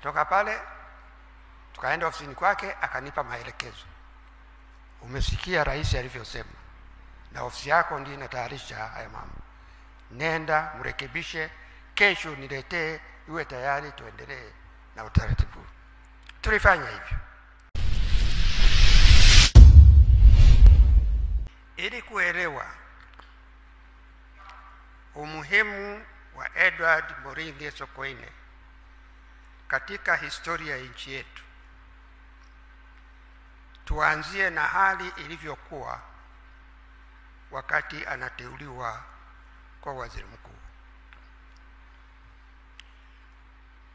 Tukatoka pale tukaenda ofisini kwake, akanipa maelekezo. Umesikia rais alivyosema, na ofisi yako ndiyo inatayarisha haya mambo. Nenda mrekebishe, kesho niletee, iwe tayari tuendelee na utaratibu. Tulifanya hivyo. Ili kuelewa umuhimu wa Edward Moringe Sokoine katika historia ya nchi yetu, tuanzie na hali ilivyokuwa wakati anateuliwa kwa waziri mkuu.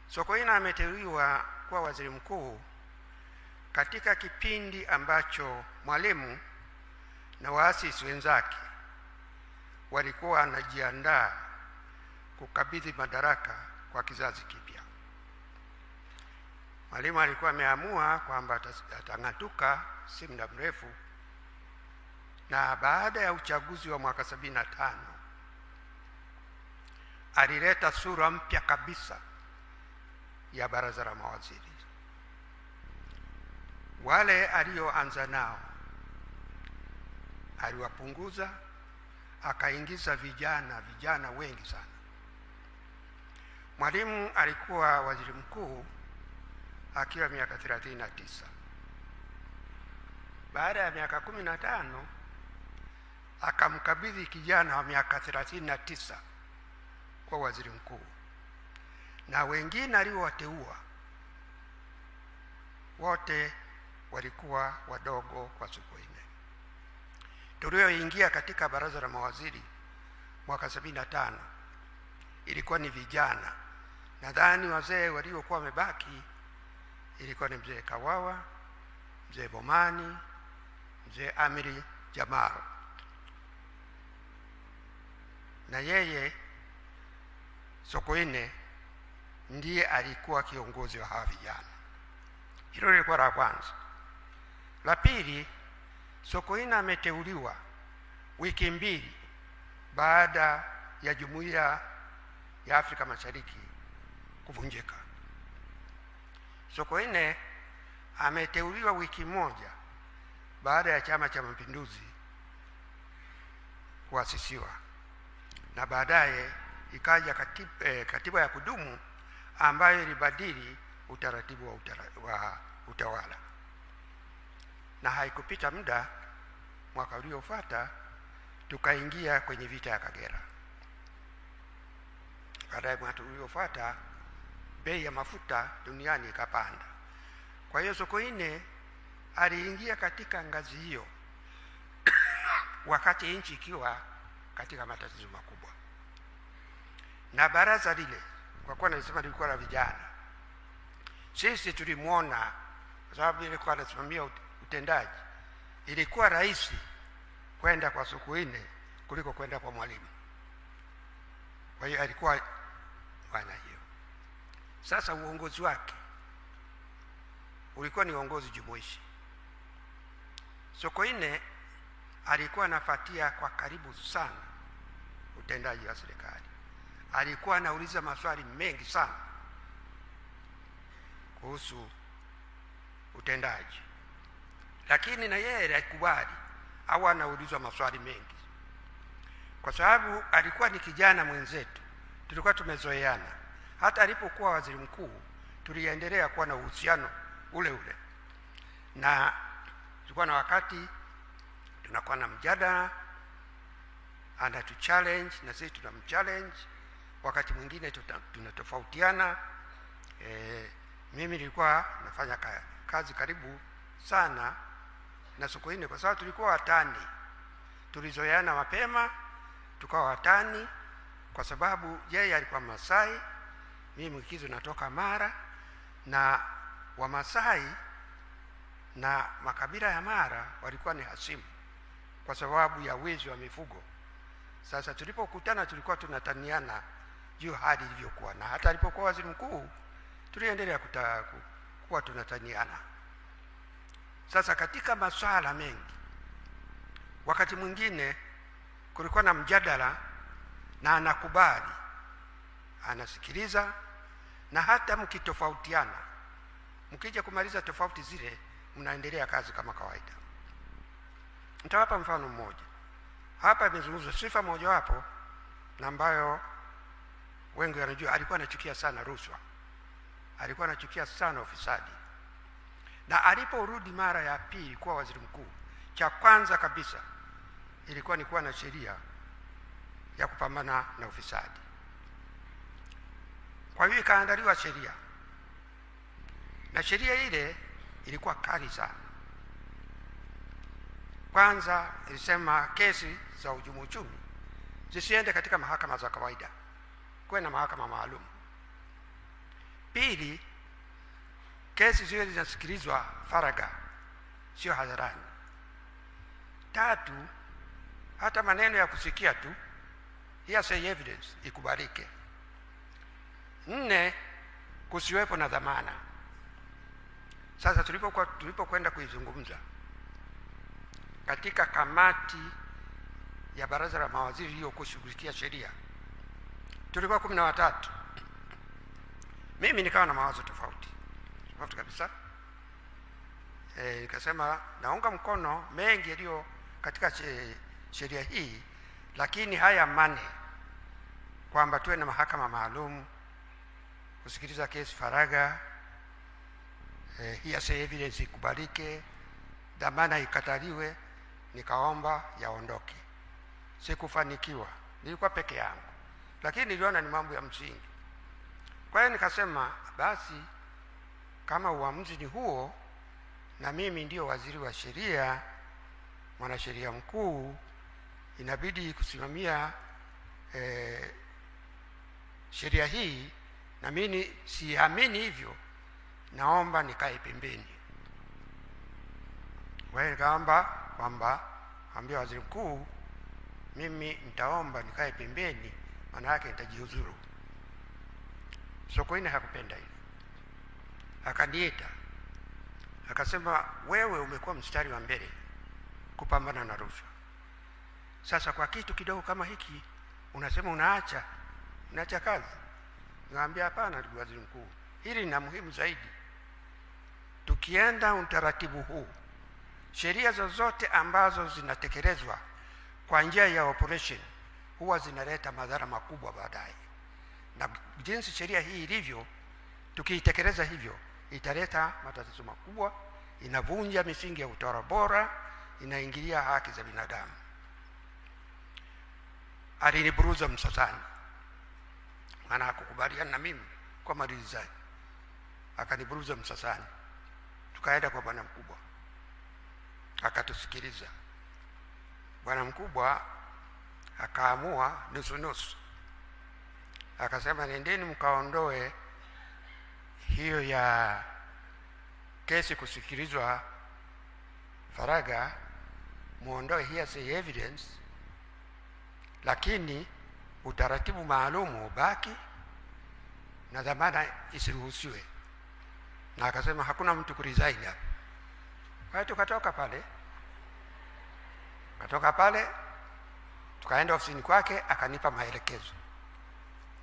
Sokoine ameteuliwa kwa waziri mkuu katika kipindi ambacho Mwalimu na waasisi wenzake walikuwa wanajiandaa kukabidhi madaraka kwa kizazi kipya. Mwalimu alikuwa ameamua kwamba atang'atuka si muda mrefu, na baada ya uchaguzi wa mwaka 75 alileta sura mpya kabisa ya baraza la mawaziri. Wale alioanza nao aliwapunguza, akaingiza vijana wengi sana. Mwalimu alikuwa waziri mkuu akiwa miaka 39. Baada ya miaka 15 akamkabidhi kijana wa miaka 39 kwa waziri mkuu, na wengine aliowateua wote walikuwa wadogo kwa Sokoine. Tulioingia katika baraza la mawaziri mwaka 75 ilikuwa ni vijana. Nadhani wazee waliokuwa wamebaki ilikuwa ni mzee Kawawa, mzee Bomani, mzee Amiri Jamal, na yeye Sokoine ndiye alikuwa kiongozi wa hawa vijana. Hilo lilikuwa la kwanza. La pili, Sokoine ameteuliwa wiki mbili baada ya Jumuiya ya Afrika Mashariki kuvunjika. Sokoine ameteuliwa wiki moja baada ya Chama cha Mapinduzi kuasisiwa, na baadaye ikaja katiba ya kudumu ambayo ilibadili utaratibu wa utawala. Na haikupita muda, mwaka uliofuata tukaingia kwenye vita ya Kagera. Baada ya mwaka uliofuata bei ya mafuta duniani ikapanda. Kwa hiyo Sokoine aliingia katika ngazi hiyo wakati nchi ikiwa katika matatizo makubwa. Na baraza lile, kwa kuwa nasema lilikuwa la vijana, sisi tulimuona, kwa sababu ilikuwa anasimamia utendaji, ilikuwa rahisi kwenda kwa Sokoine kuliko kwenda kwa Mwalimu. Kwa hiyo alikuwa wana hiyo. Sasa uongozi wake ulikuwa ni uongozi jumuishi. Sokoine alikuwa anafuatia kwa karibu sana utendaji wa serikali. Alikuwa anauliza maswali mengi sana kuhusu utendaji, lakini na yeye alikubali au anaulizwa maswali mengi, kwa sababu alikuwa ni kijana mwenzetu, tulikuwa tumezoeana. Hata alipokuwa waziri mkuu tuliendelea kuwa na uhusiano ule ule, na tulikuwa na wakati tunakuwa na mjadala, anatu challenge na sisi tunamchallenge. Wakati mwingine tunatofautiana. Mimi nilikuwa nafanya kazi karibu sana na Sokoine kwa sababu tulikuwa watani. Tulizoeana mapema, tukawa watani kwa sababu yeye alikuwa Masai, mimi Mwikizo natoka Mara, na Wamasai na makabila ya Mara walikuwa ni hasimu kwa sababu ya wizi wa mifugo. Sasa tulipokutana tulikuwa tunataniana juu hadi ilivyokuwa, na hata alipokuwa waziri mkuu tuliendelea kuwa tunataniana. Sasa katika masuala mengi, wakati mwingine kulikuwa na mjadala na anakubali, anasikiliza, na hata mkitofautiana, mkija kumaliza tofauti zile, mnaendelea kazi kama kawaida. Nitawapa mfano mmoja. Hapa imezungumzwa sifa mojawapo na ambayo wengi wanajua, alikuwa anachukia sana rushwa, alikuwa anachukia sana ufisadi. Na aliporudi mara ya pili kuwa waziri mkuu, cha kwanza kabisa ilikuwa ni kuwa na sheria ya kupambana na ufisadi. Kwa hiyo ikaandaliwa sheria, na sheria ile ilikuwa kali sana. Kwanza ilisema kesi za uhujumu uchumi zisiende katika mahakama za kawaida, kuwe na mahakama maalum. Pili, kesi ziwe zinasikilizwa faragha, sio hadharani. Tatu, hata maneno ya kusikia tu, hearsay evidence, ikubalike. 4, kusiwepo na dhamana. Sasa tulipokwenda kuizungumza katika kamati ya baraza la mawaziri iliyokushughulikia sheria, tulikuwa 13. Mimi nikawa na mawazo tofauti kabisa. Nikasema naunga mkono mengi yaliyo katika sheria hii, lakini haya mane, kwamba tuwe na mahakama maalum, kusikiliza kesi faragha, hearsay evidence ikubalike, dhamana ikataliwe, nikaomba yaondoke. Sikufanikiwa, nilikuwa peke yangu, lakini niliona ni mambo ya msingi. Kwa hiyo nikasema basi, kama uamuzi ni huo, na mimi ndio waziri wa sheria, mwanasheria mkuu, inabidi kusimamia sheria hii, na mimi siamini hivyo, naomba nikae pembeni. Wewe nikaomba kwamba ambia waziri mkuu, mimi nitaomba nikae pembeni, maana yake nitajihuzuru. Sokoine hakupenda hilo, akaniita akasema, wewe umekuwa mstari wa mbele kupambana na rushwa. Sasa kwa kitu kidogo kama hiki unasema unaacha kazi? Nikamwambia hapana, ndugu waziri mkuu, hili ni muhimu zaidi. Tukienda utaratibu huu, sheria zozote ambazo zinatekelezwa kwa njia ya operation huwa zinaleta madhara makubwa baadaye. Na jinsi sheria hii ilivyo, tukiitekeleza hivyo, italeta matatizo makubwa, inavunja misingi ya utawala bora, inaingilia haki za binadamu. Aliniburuza msasani, maana hakukubaliana na mimi kwa malizani, akaniburuza msasani. Tukaenda kwa bwana mkubwa, akatusikiliza. Bwana mkubwa akaamua nusu, akasema, nendeni mkaondoe hiyo ya kesi kusikilizwa faragha, muondoe hearsay evidence, lakini utaratibu maalum ubaki na dhamana isiruhusiwe. Na akasema hakuna mtu kuresign hapa. Kwa hiyo tukatoka pale, tukaenda ofisini kwake, akanipa maelekezo.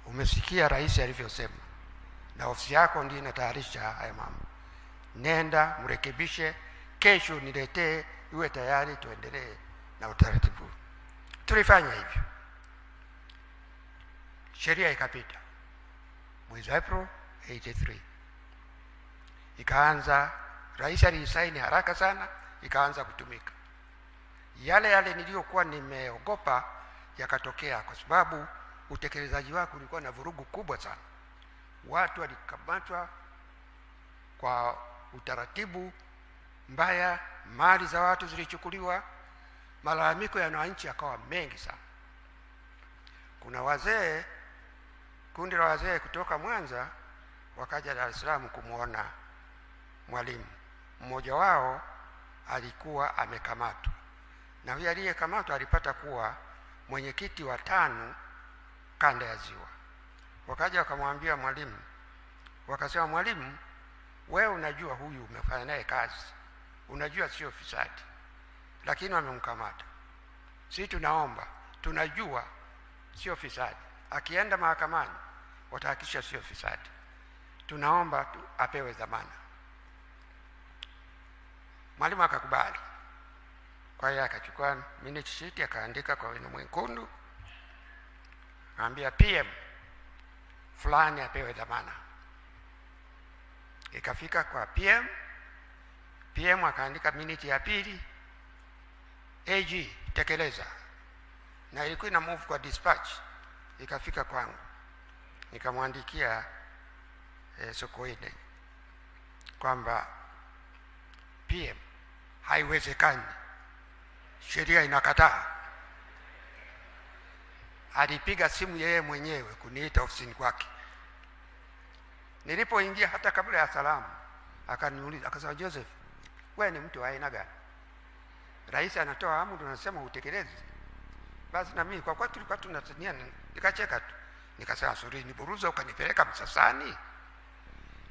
Umesikia rais alivyosema, na ofisi yako ndiyo inatayarisha haya mambo. Nenda mrekebishe, kesho niletee, iwe tayari tuendelee na utaratibu. Tulifanya hivyo. Sheria ikapita. Mwezi April 83 ikaanza, rais alisaini haraka sana, ikaanza kutumika. Yale niliyokuwa nimeogopa yakatokea, kwa sababu utekelezaji wake ulikuwa na vurugu kubwa sana. Watu walikamatwa kwa utaratibu mbaya, mali za watu zilichukuliwa, malalamiko ya wananchi yakawa mengi sana. Kuna wazee, kundi la wazee kutoka Mwanza wakaja Dar es Salaam kumuona Mwalimu. Mmoja wao alikuwa amekamatwa, na huyo aliyekamatwa alipata kuwa mwenyekiti wa 5 kanda ya Ziwa. Wakaja wakamwambia Mwalimu, wakasema, Mwalimu, wewe unajua huyu umefanya naye kazi, unajua sio fisadi, lakini wamemkamata. Sisi tunaomba, tunajua sio fisadi, akienda mahakamani watahakikisha sio fisadi, tunaomba apewe dhamana. Mwalimu akakubali. Kwa hiyo akachukua minute sheet akaandika kwa wino mwekundu, akaambia PM fulani apewe dhamana. Ikafika kwa PM akaandika minute ya pili, AG tekeleza, na ilikuwa ina move kwa dispatch. Ikafika kwangu, nikamwandikia Sokoine kwamba PM, haiwezekani, sheria inakataa. Alipiga simu yeye mwenyewe kuniita ofisini kwake. Nilipoingia hata kabla ya salamu akaniuliza, akasema, Joseph, wewe ni mtu wa aina gani? Rais anatoa amri unasema utekeleze. Basi na mimi kwa kuwa tulikuwa tunatania, nikacheka tu. Nikasema, suri niburuza ukanipeleka Msasani?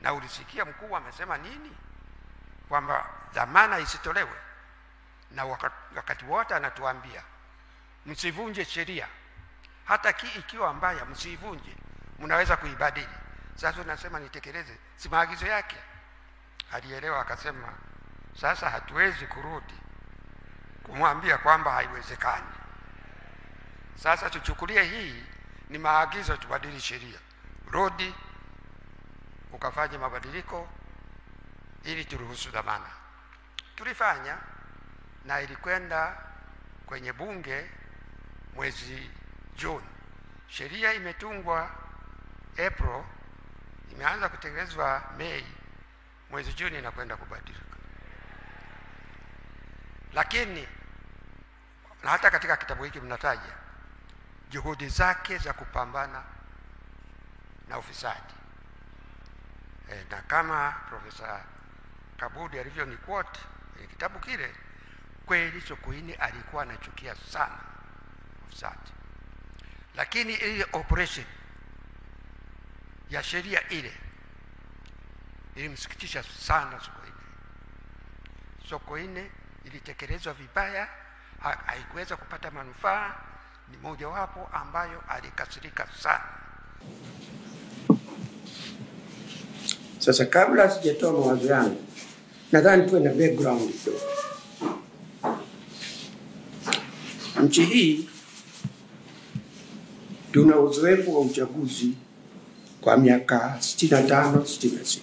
Na ulisikia mkuu amesema nini? Kwamba dhamana isitolewe. Na wakati wote anatuambia msivunje sheria. Hata ikiwa mbaya msivunje, mnaweza kuibadili. Sasa unasema nitekeleze, si maagizo yake? Alielewa, akasema sasa hatuwezi kurudi kumwambia kwamba haiwezekani. Sasa tuchukulie hii ni maagizo, tubadili sheria. Rudi ukafanye mabadiliko ili turuhusu dhamana. Tulifanya, na ilikwenda kwenye bunge mwezi Juni. Sheria imetungwa April, imeanza kutekelezwa Mei, mwezi Juni inakwenda kubadilika. Lakini na hata katika kitabu hiki mnataja juhudi zake za kupambana na ufisadi. Na kama Profesa Kabudi alivyoni quote kwenye kitabu kile, kweli Sokoine alikuwa anachukia sana ufisadi. Lakini ile operation ya sheria ile ilimsikitisha sana Sokoine. Sokoine ilitekelezwa vibaya, haikuweza kupata manufaa. Ni moja wapo ambayo alikasirika sana. Sasa kabla sijatoa mawazo yangu, nadhani tuwe na background kidogo. Nchi hii tuna uzoefu wa uchaguzi kwa miaka 65-66.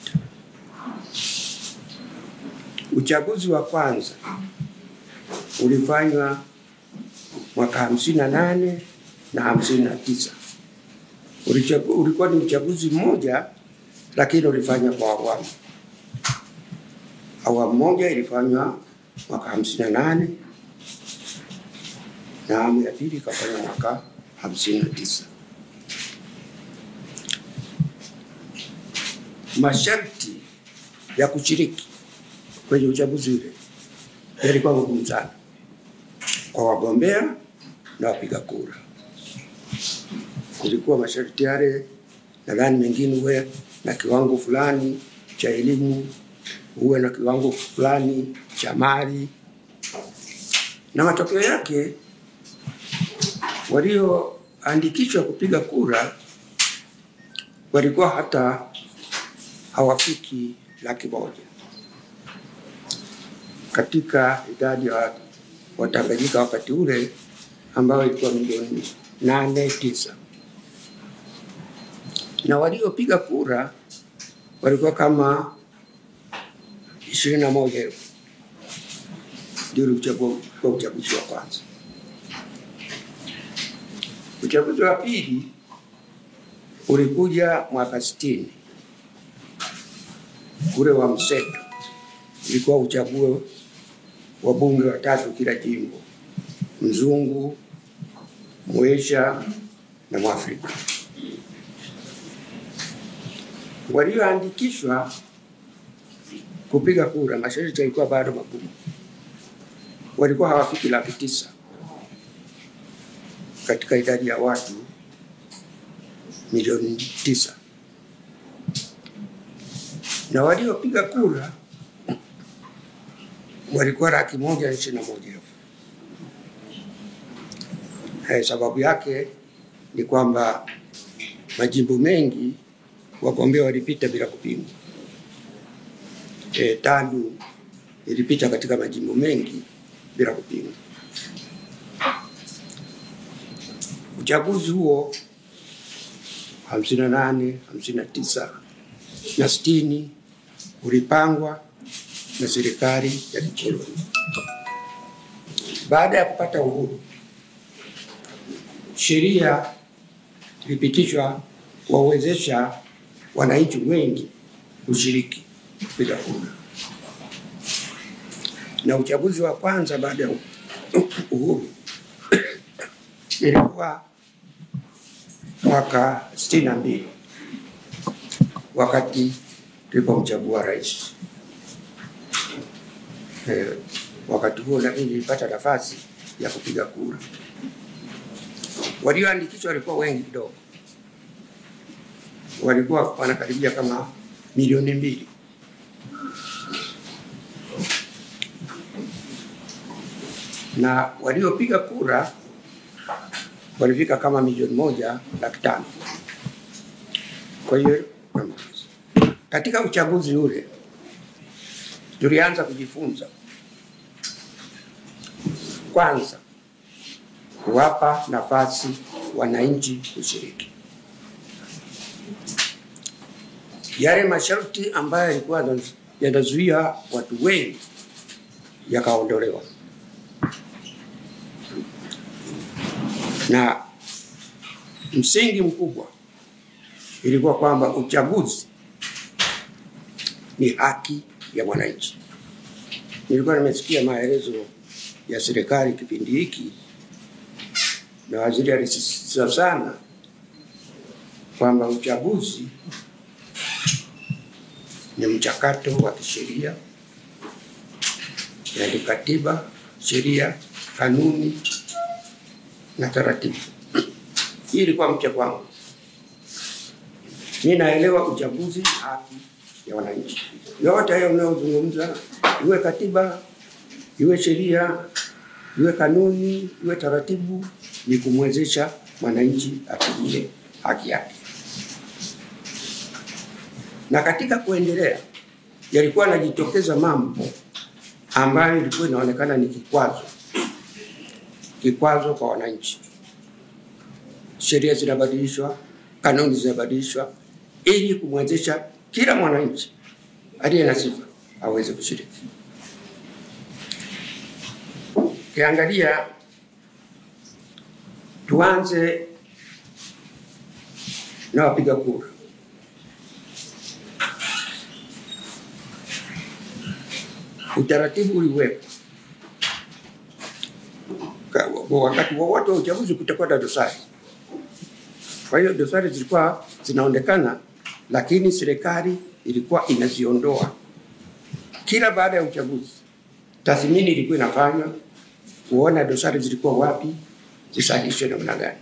Uchaguzi wa kwanza ulifanywa mwaka 58 na 59. Ulikuwa ni uchaguzi mmoja, lakini ulifanywa kwa awamu. Awamu moja ilifanywa mwaka 58 na awamu ya pili ikafanywa mwaka 59. Masharti ya kushiriki kwenye uchaguzi ule yalikuwa magumu sana kwa wagombea na wapiga kura. Kulikuwa masharti yale, nadhani mengine uwe na kiwango fulani cha elimu, uwe na kiwango fulani cha mali, na matokeo yake walioandikishwa kupiga kura walikuwa hata hawafiki 100,000 katika idadi ya Watanganyika wakati ule ambao ilikuwa milioni 8-9. Na waliopiga kura walikuwa kama 21,000. Ndio uchaguzi wa kwanza. Uchaguzi wa pili ulikuja mwaka 60. Kule wa mseto ilikuwa uchaguzi wa bunge watatu kila jimbo: mzungu, mwesha na Mwafrika. Walioandikishwa kupiga kura, masharti yalikuwa bado magumu. Walikuwa hawafiki 900,000 katika idadi ya watu milioni 9. Na waliopiga kura walikuwa 121,000. Sababu yake ni kwamba majimbo mengi wagombea walipita bila kupingwa. TANU ilipita katika majimbo mengi bila kupingwa. Uchaguzi huo 58, 59 na 60 ulipangwa na serikali ya kikoloni. Baada ya kupata uhuru, sheria ilipitishwa kuwawezesha wananchi wengi kushiriki kupiga kura. Na uchaguzi wa kwanza baada ya uhuru ilikuwa mwaka 62 wakati tulipomchagua rais. Wakati huo lakini nilipata nafasi ya kupiga kura. Walioandikishwa walikuwa wengi kidogo, walikuwa wanakaribia kama milioni 2. Na waliopiga kura walifika kama milioni 1.5. Kwa hiyo katika uchaguzi ule tulianza kujifunza kwanza kuwapa nafasi wananchi kushiriki. Yale masharti ambayo yalikuwa yanazuia watu wengi yakaondolewa. Na msingi mkubwa ilikuwa kwamba uchaguzi ni haki ya mwananchi. Nilikuwa nimesikia maelezo ya serikali kipindi hiki, na waziri alisisitiza sana kwamba uchaguzi ni mchakato wa kisheria, yaani katiba, sheria, kanuni na taratibu. Hii ilikuwa mpya kwangu. Mimi naelewa uchaguzi ni haki ya wananchi. Yote hayo mnayozungumza, iwe katiba, iwe sheria, iwe kanuni, iwe taratibu, ni kumwezesha mwananchi atumie haki yake. Na katika kuendelea yalikuwa yanajitokeza mambo ambayo ilikuwa inaonekana ni kikwazo kwa wananchi. Sheria zinabadilishwa, kanuni zinabadilishwa ili kumwezesha kila mwananchi aliye na sifa aweze kushiriki. Kiangalia, tuanze na wapiga kura. Utaratibu uliwekwa wakati wowote wa uchaguzi kutakuwa na dosari. Kwa hiyo dosari zilikuwa zinaonekana, lakini serikali ilikuwa inaziondoa. Kila baada ya uchaguzi tathmini ilikuwa inafanywa kuona dosari zilikuwa wapi, zisahihishwe namna gani.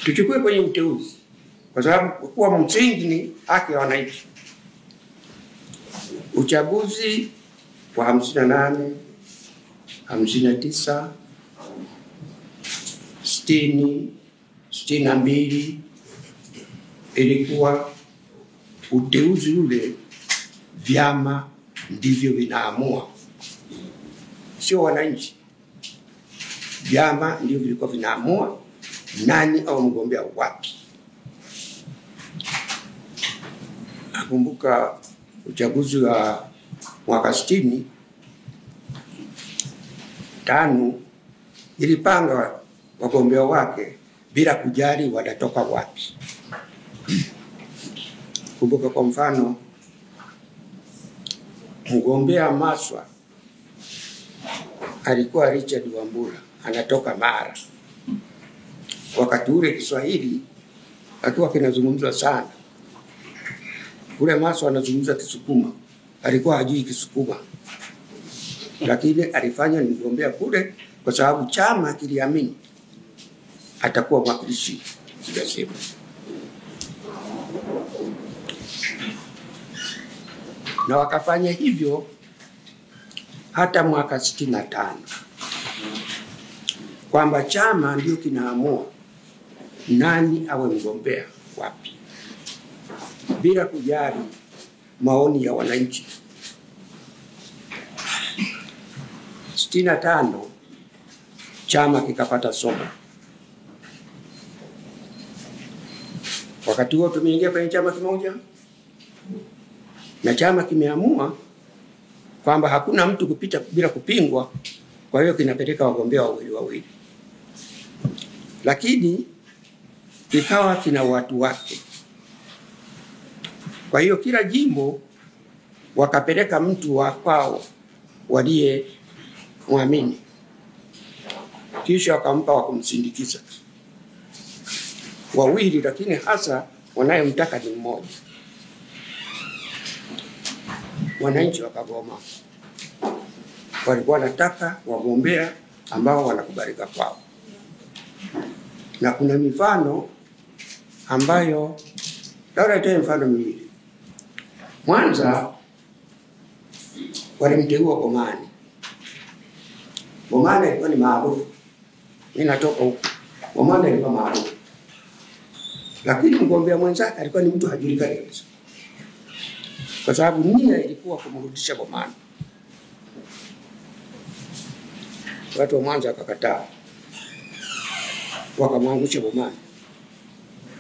Tuchukue kwenye uteuzi, kwa sababu kuwa msingi ni haki ya wananchi. Uchaguzi wa 58, 59, 60, 62 ilikuwa uteuzi ule vyama ndivyo vinaamua, sio wananchi. Vyama ndivyo vilikuwa vinaamua nani au mgombea wapi. Nakumbuka uchaguzi wa mwaka 60, TANU ilipanga wagombea wake bila kujali watatoka wapi. Kumbuka kwa mfano, mgombea Maswa alikuwa Richard Wambura, anatoka Mara. Wakati ule Kiswahili akiwa kinazungumzwa sana. Kule Maswa anazungumza Kisukuma, alikuwa hajui Kisukuma, lakini alifanya ni mgombea kule kwa sababu chama kiliamini atakuwa mwakilishi kijasema. Na wakafanya hivyo hata mwaka 65, kwamba chama ndio kinaamua nani awe mgombea wapi, bila kujali maoni ya wananchi. 65 chama kikapata somo. Wakati huo tumeingia kwenye chama kimoja, na chama kimeamua kwamba hakuna mtu kupita bila kupingwa, kwa hiyo kinapeleka wagombea wawili. Lakini ikawa kina watu wake. Kwa hiyo kila jimbo wakapeleka mtu wa kwao waliye muamini, kisha wakampa wa kumsindikiza wawili, lakini hasa wanayemtaka ni mmoja. Wananchi wakagoma. Walikuwa wanataka wagombea ambao wanakubalika kwao. Na kuna mifano ambayo labda nitoe mfano miwili. Mwanza walimteua Bomani. Bomani alikuwa ni maarufu. Mimi natoka huko. Bomani alikuwa maarufu. Lakini mgombea mwenzake alikuwa ni mtu hajulikani kabisa. Kwa sababu nia ilikuwa kumrudisha Bomani. Watu wa Mwanza wakakataa. Wakamwangusha Bomani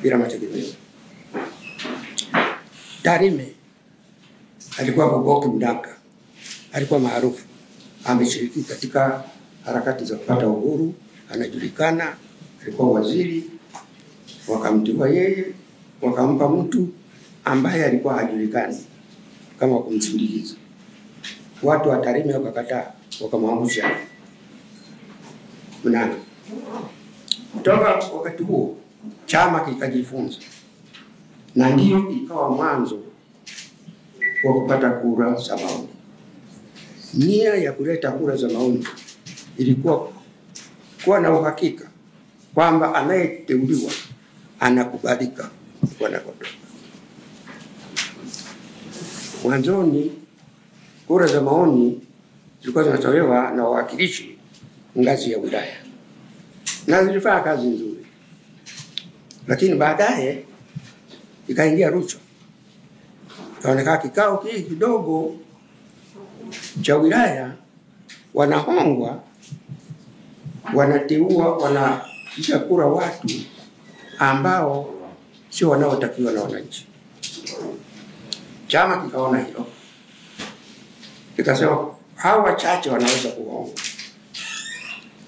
bila mategemeo. Tarime alikuwa Boboki Mdaka, alikuwa maarufu, ameshiriki katika harakati za kupata uhuru, anajulikana, alikuwa waziri. Wakamteua yeye, wakampa mtu ambaye alikuwa hajulikani kama kumsindikiza. Watu wa Tarime wakakataa, wakamwangusha Mnanga. Kutoka wakati huo chama kikajifunza, na ndio ikawa mwanzo wa kupata kura za maoni. Nia ya kuleta kura za maoni ilikuwa kuwa na uhakika kwamba anayeteuliwa anakubalika wanakotoka. Mwanzoni kura za maoni zilikuwa zinatolewa na wawakilishi ngazi ya wilaya, na zilifanya kazi nzuri, lakini baadaye ikaingia rushwa. Kaonekana kikao hiki kidogo cha wilaya wanahongwa, wanateua, wanapiga kura watu ambao sio wanaotakiwa na wananchi. Chama kikaona hilo, kikasema hawa wachache wanaweza kuhongwa,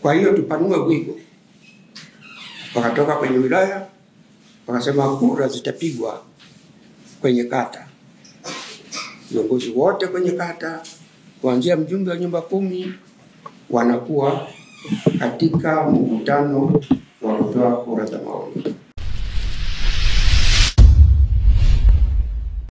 kwa hiyo tupanue wigo. Wakatoka kwenye wilaya, wakasema kura zitapigwa kwenye kata. Viongozi wote kwenye kata, kuanzia mjumbe wa nyumba 10, wanakuwa katika mkutano wa kutoa kura za